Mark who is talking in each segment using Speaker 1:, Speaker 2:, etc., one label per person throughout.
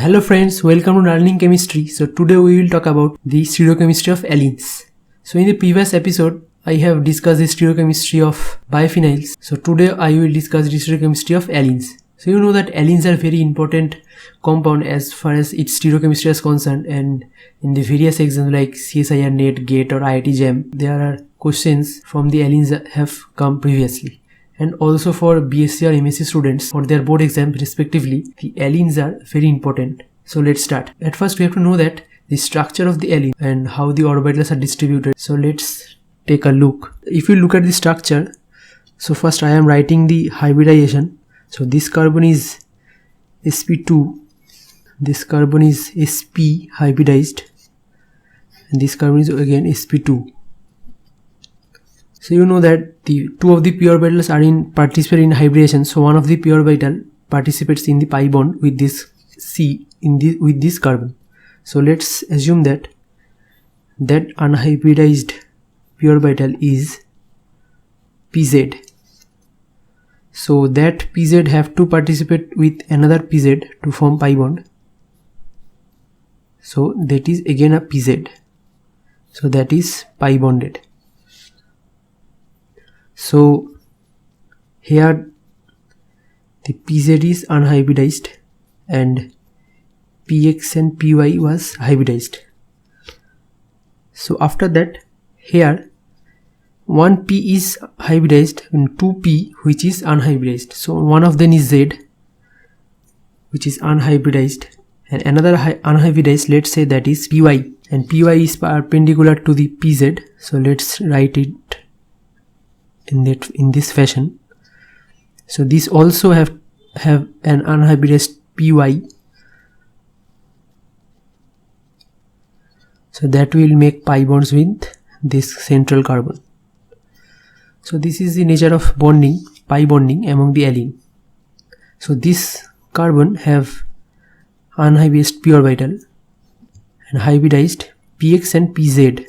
Speaker 1: Hello friends, welcome to Learning Chemistry. So today we will talk about the stereochemistry of allenes. So in the previous episode, I have discussed the stereochemistry of biphenyls. So today I will discuss the stereochemistry of allenes. So you know that allenes are very important compound as far as its stereochemistry is concerned, and in the various exams like CSIR, NET, GATE or IIT JAM, there are questions from the allenes that have come previously. And also for BSc or MSc students for their board exam respectively, the allenes are very important. So let's start. At first we have to know that the structure of the allene and how the orbitals are distributed. So let's take a look. If you look at the structure, so first I am writing the hybridization. So this carbon is sp2, this carbon is sp hybridized, and this carbon is again sp2. So you know that the two of the p orbitals are participate in hybridization. So one of the p orbital participates in the pi bond with this C with this carbon. So let's assume that unhybridized p orbital is pz. So that pz have to participate with another pz to form pi bond. So that is again a pz. So that is pi bonded. So here the pz is unhybridized and px and py was hybridized. So after that here 1p is hybridized and 2p which is unhybridized. So one of them is z which is unhybridized and another unhybridized, let's say that is py, and py is perpendicular to the pz. So let's write it in this fashion. So this also have an unhybridized py. So that will make pi bonds with this central carbon. So this is the nature of bonding, pi bonding among the allene. So this carbon have unhybridized p orbital and hybridized px and pz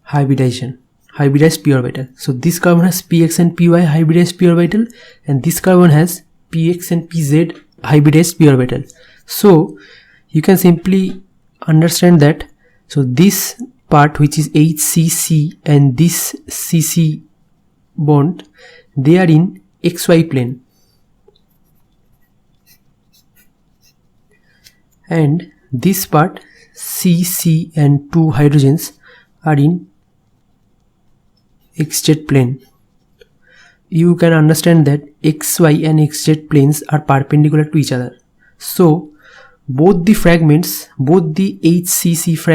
Speaker 1: hybridized p orbital. So this carbon has px and py hybridized p orbital, and this carbon has px and pz hybridized p orbital. So you can simply understand that, so this part which is HCC and this CC bond, they are in XY plane, and this part CC and two hydrogens are in XZ plane. You can understand that XY and XZ planes are perpendicular to each other. So both the fragments, both the HCCH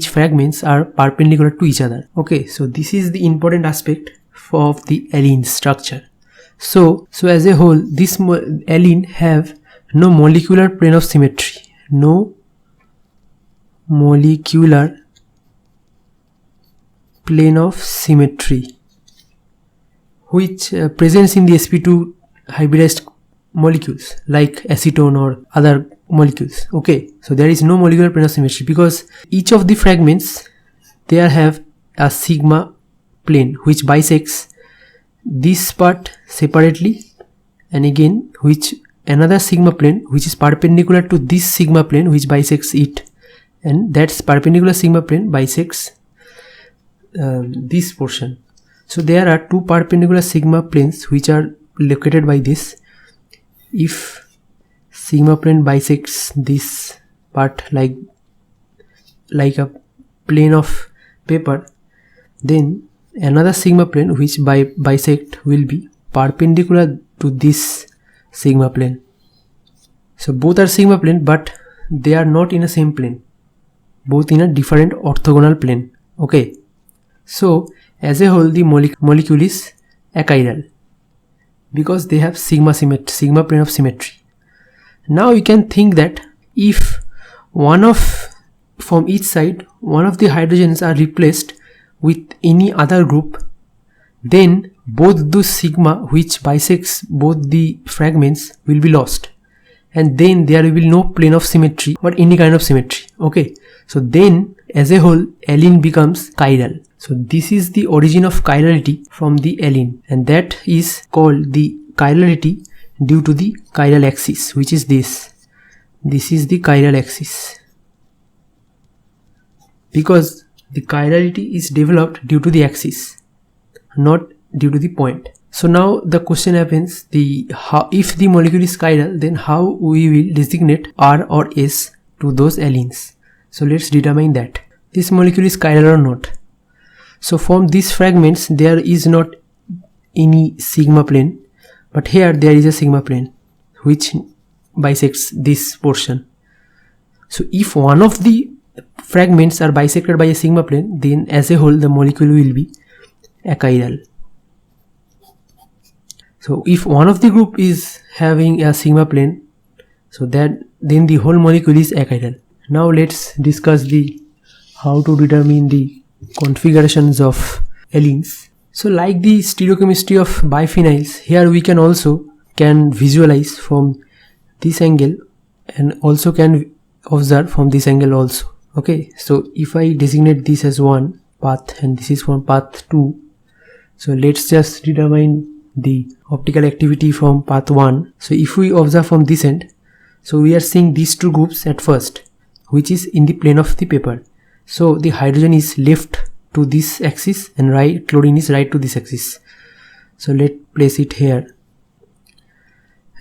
Speaker 1: fragments are perpendicular to each other. Okay, so this is the important aspect of the allene structure. So as a whole, this allene have no molecular plane of symmetry, no molecular plane of symmetry which presents in the sp2 hybridized molecules like acetone or other molecules. Okay, so there is no molecular plane of symmetry because each of the fragments there have a sigma plane which bisects this part separately, and again which another sigma plane which is perpendicular to this sigma plane which bisects it, and that's perpendicular sigma plane bisects this portion. So there are two perpendicular sigma planes which are located by this. If sigma plane bisects this part like a plane of paper, then another sigma plane which bisect will be perpendicular to this sigma plane. So both are sigma plane, but they are not in a same plane, both in a different orthogonal plane. Okay, so as a whole the molecule is achiral because they have sigma plane of symmetry. Now you can think that if from each side one of the hydrogens are replaced with any other group, then both those sigma which bisects both the fragments will be lost, and then there will be no plane of symmetry or any kind of symmetry. Okay, so then as a whole allene becomes chiral. So this is the origin of chirality from the allene, and that is called the chirality due to the chiral axis, which is this. This is the chiral axis, because the chirality is developed due to the axis, not due to the point. So now the question happens, if the molecule is chiral, then how we will designate R or S to those allenes. So let's determine that this molecule is chiral or not. So from these fragments there is not any sigma plane, but here there is a sigma plane which bisects this portion. So if one of the fragments are bisected by a sigma plane, then as a whole the molecule will be achiral. So if one of the group is having a sigma plane, so then the whole molecule is achiral. Now let's discuss how to determine the configurations of allenes. So like the stereochemistry of biphenyls, here we can visualize from this angle and also can observe from this angle also. Okay, so if I designate this as one path and this is from path 2, so let's just determine the optical activity from path 1. So if we observe from this end, so we are seeing these two groups at first, which is in the plane of the paper. So the hydrogen is left to this axis and chlorine is right to this axis. So let's place it here,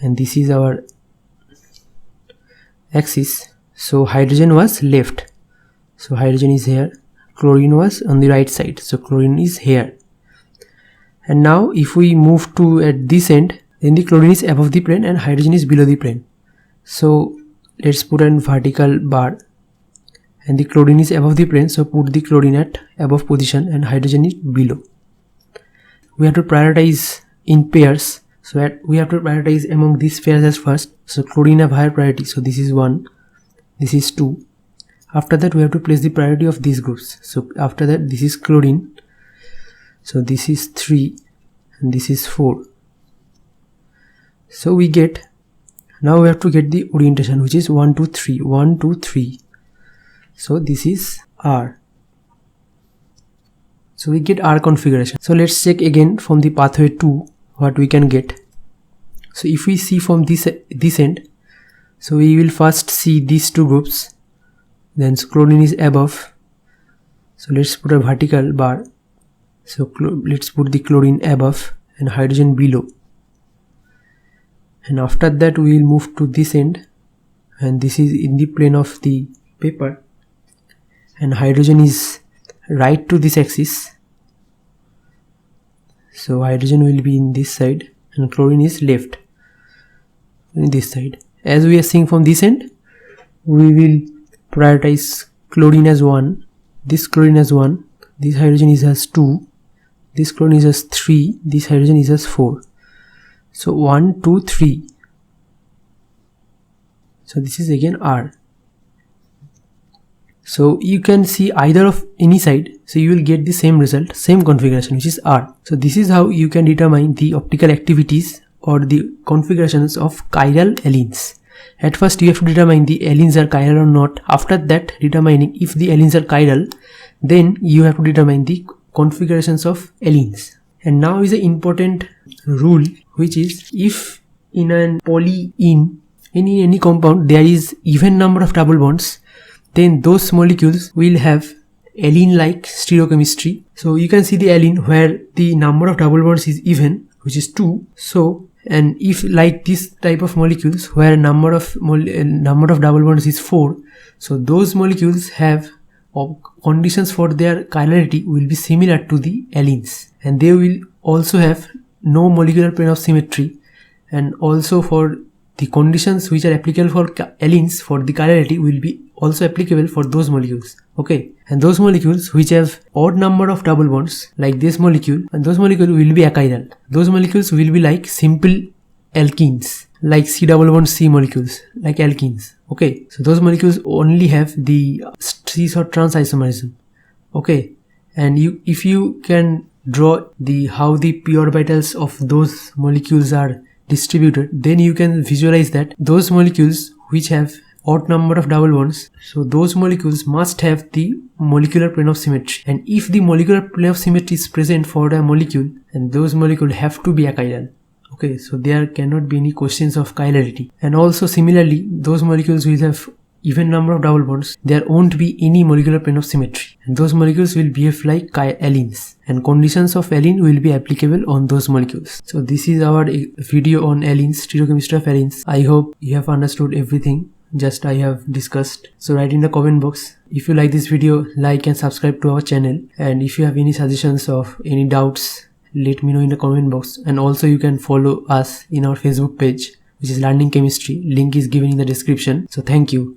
Speaker 1: and this is our axis. So hydrogen was left, so hydrogen is here, chlorine was on the right side, so chlorine is here. And now if we move to at this end, then the chlorine is above the plane and hydrogen is below the plane. So let's put a vertical bar, and the chlorine is above the plane, so put the chlorine at above position and hydrogen is below. We have to prioritize in pairs, so we have to prioritize among these pairs as first. So chlorine have higher priority, so this is 1, this is 2. After that we have to place the priority of these groups. So after that this is chlorine, so this is 3 and this is 4. So we get, now we have to get the orientation, which is 1 2 3, 1 2 3. So this is R. So we get R configuration. So let's check again from the pathway 2 what we can get. So if we see from this end, so we will first see these two groups, then chlorine is above, so let's put a vertical bar. So let's put the chlorine above and hydrogen below, and after that we will move to this end, and this is in the plane of the paper, and hydrogen is right to this axis, so hydrogen will be in this side and chlorine is left in this side. As we are seeing from this end, we will prioritize chlorine as 1, this chlorine as 1, this hydrogen is as 2, this chlorine is as 3, this hydrogen is as 4. So 1 2 3. So this is again R. So you can see either of any side, so you will get the same result, same configuration, which is R. So this is how you can determine the optical activities or the configurations of chiral allenes. At first you have to determine the allenes are chiral or not. After that, determining if the allenes are chiral, then you have to determine the configurations of allenes. And now is an important rule, which is if in a polyene, in any compound there is even number of double bonds, then those molecules will have allene-like stereochemistry. So you can see the allene where the number of double bonds is even, which is 2. So, and if like this type of molecules where number of double bonds is 4, so those molecules have conditions for their chirality will be similar to the allenes, and they will also have no molecular plane of symmetry, and also for the conditions which are applicable for allenes for the chirality will be also applicable for those molecules. Okay, and those molecules which have odd number of double bonds like this molecule, and those molecules will be achiral. Those molecules will be like simple alkenes, like C double bond C molecules, like alkenes. Okay, so those molecules only have the cis or trans isomerism. Okay, and if you can draw how the p orbitals of those molecules are distributed, then you can visualize that those molecules which have odd number of double bonds, so those molecules must have the molecular plane of symmetry, and if the molecular plane of symmetry is present for a molecule, then those molecules have to be achiral. Okay, so there cannot be any questions of chirality. And also similarly, those molecules which have even number of double bonds, there won't be any molecular plane of symmetry, and those molecules will behave like allenes, and conditions of allene will be applicable on those molecules. So this is our video on allenes, stereochemistry of allenes. I hope you have understood everything just I have discussed. So write in the comment box. If you like this video, like and subscribe to our channel, and if you have any suggestions of any doubts, let me know in the comment box. And also you can follow us in our Facebook page, which is Learning Chemistry. Link is given in the description. So thank you.